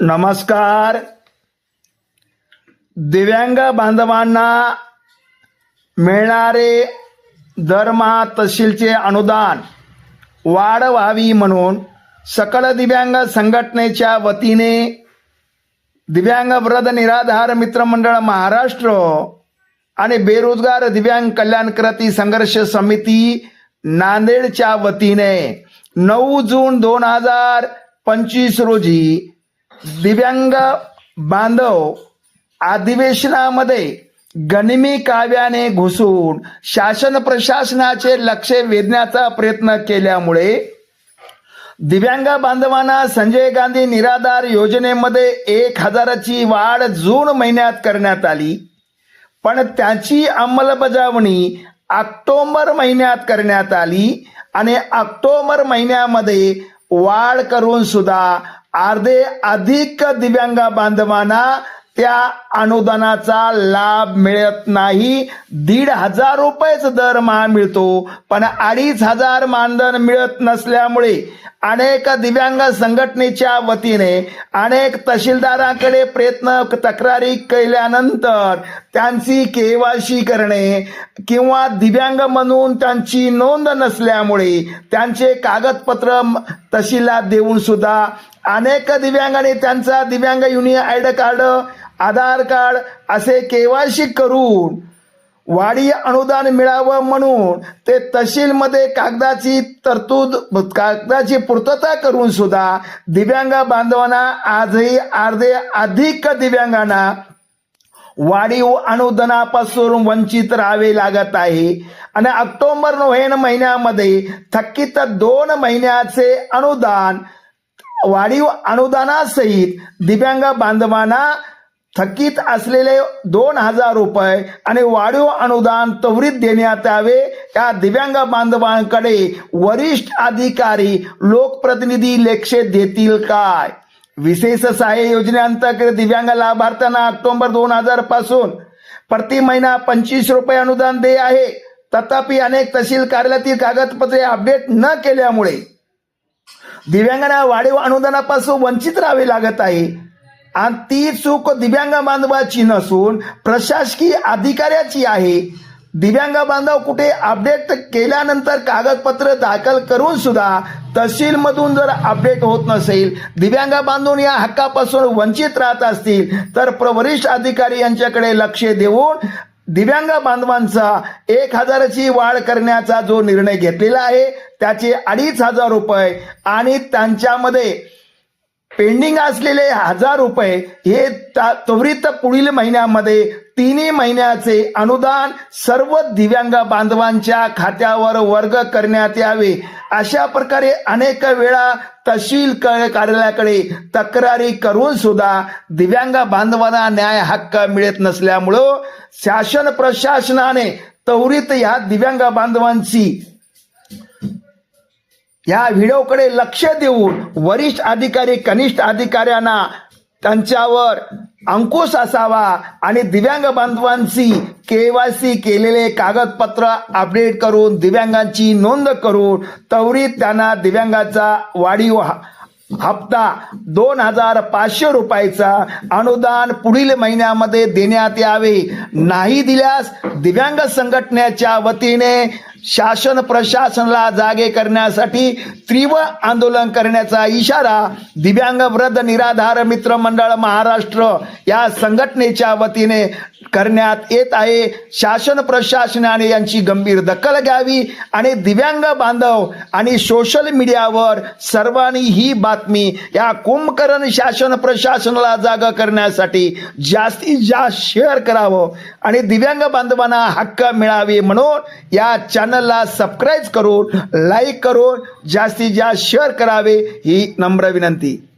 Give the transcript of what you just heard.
नमस्कार. दिव्यांग बांधवांना मिळणारे दरमहा तहसीलचे अनुदान वाढ व्हावी म्हणून सकल दिव्यांग संघटनेच्या वतीने दिव्यांग वृद्ध निराधार मित्रमंडळ महाराष्ट्र आणि बेरोजगार दिव्यांग कल्याण क्रांती संघर्ष समिती नांदेडच्या वतीने 9 जून 2025 रोजी दिव्यांग बांधव अधिवेशनामध्ये गनिमी काव्याने घुसून शासन प्रशासनाचे लक्ष वेधण्याचा प्रयत्न केल्यामुळे दिव्यांग बांधवांना संजय गांधी निराधार योजनेमध्ये 1000ची वाढ जून महिन्यात करण्यात आली, पण त्याची अंमलबजावणी ऑक्टोबर महिन्यात करण्यात आली आणि ऑक्टोबर महिन्यामध्ये वाढ करून सुद्धा अर्धे अधिक दिव्यांग बांधवांना त्या अनुदानाचा लाभ मिळत नाही. 1,500 रुपयेच दरमहा मिळतो, पण 2,500 मानधन मिळत नसल्यामुळे अनेक दिव्यांग संघटनेच्या वतीने अनेक तहसीलदारांकडे तक्रारी केल्यानंतर त्यांची केवायसी करणे किंवा दिव्यांग म्हणून त्यांची नोंद नसल्यामुळे त्यांचे कागदपत्र तहसीलला देऊन सुद्धा अनेक दिव्यांगांनी त्यांचा दिव्यांग युनियन आयड कार्ड, आधार कार्ड असे केवायसी करून वाढीव अनुदान मिळावं म्हणून ते तहसीलमध्ये कागदाची पूर्तता करून सुद्धा दिव्यांग बांधवांना आजही अर्धे अधिक दिव्यांगांना वाढीव अनुदानापासून वंचित राहावे लागत आहे. आणि ऑक्टोबर नोव्हेंबर महिन्यामध्ये थकीत 2 महिन्याचे अनुदान वाढीव अनुदानासहित दिव्यांग बांधवांना थकीत असलेले 2,000 रुपये आणि वाढीव अनुदान त्वरित देण्यात यावे. या दिव्यांग बांधवांकडे वरिष्ठ अधिकारी लोकप्रतिनिधी लक्ष देतील काय? विशेष सहाय्य योजनेअंतर्गत दिव्यांग लाभार्थ्यांना ऑक्टोबर 2000 पासून प्रति महिना 25 रुपये अनुदान दे आहे. तथापि अनेक तहसील कार्यालयातील कागदपत्रे अपडेट न केल्यामुळे दिव्यांगांना वाढीव अनुदानापासून वंचित राहावे लागत आहे. आणि ती चूक दिव्यांग बांधवाची नसून प्रशासकीय अधिकाऱ्याची आहे. दिव्यांग बांधव कुठे अपडेट केल्यानंतर कागदपत्र दाखल करून सुद्धा तहसील मधून जर अपडेट होत नसेल, दिव्यांग बांधव या हक्कापासून वंचित राहत असतील तर वरिष्ठ अधिकारी यांच्याकडे लक्ष देऊन दिव्यांग बांधवांचा 1000ची वाढ करण्याचा जो निर्णय घेतलेला आहे त्याचे 2,500 रुपये आणि त्यांच्यामध्ये पेंडिंग असलेले 1,000 रुपये हे त्वरित पुढील महिन्यामध्ये 3 महिन्याचे अनुदान सर्व दिव्यांग बांधवांच्या खात्यावर वर्ग करण्यात यावे. अशा प्रकारे अनेक वेळा तहसील कार्यालयाकडे तक्रारी करून सुद्धा दिव्यांग बांधवांना न्याय हक्क मिळत नसल्यामुळं शासन प्रशासनाने त्वरित या दिव्यांग बांधवांची या व्हिडिओकडे लक्ष देऊन वरिष्ठ अधिकारी कनिष्ठ अधिकाऱ्यांना त्यांच्यावर अंकुश असावा आणि दिव्यांग बांधवांची केवायसी केलेले कागदपत्र अपडेट करून दिव्यांगांची नोंद करून त्वरित त्यांना दिव्यांगाचा वाढीव हप्ता 2,500 रुपयाचा अनुदान पुढील महिन्यामध्ये देण्यात यावे. नाही दिल्यास दिव्यांग संघटनेच्या वतीने शासन प्रशासनाला जागे करण्यासाठी तीव्र आंदोलन करण्याचा इशारा दिव्यांग वृद्ध निराधार मित्रमंडळ महाराष्ट्र या संघटनेच्या वतीने करण्यात येत आहे. शासन प्रशासनाने यांची गंभीर दखल घ्यावी आणि दिव्यांग बांधव आणि सोशल मीडियावर सर्वांनी ही बातमी या कुंभकर्ण शासन प्रशासनाला जागा करण्यासाठी जास्तीत जास्त शेअर करावं आणि दिव्यांग बांधवांना हक्क मिळावे म्हणून या चॅनलला सबस्क्राईब करून लाईक करून जास्तीत जास्त शेअर करावे ही नम्र विनंती.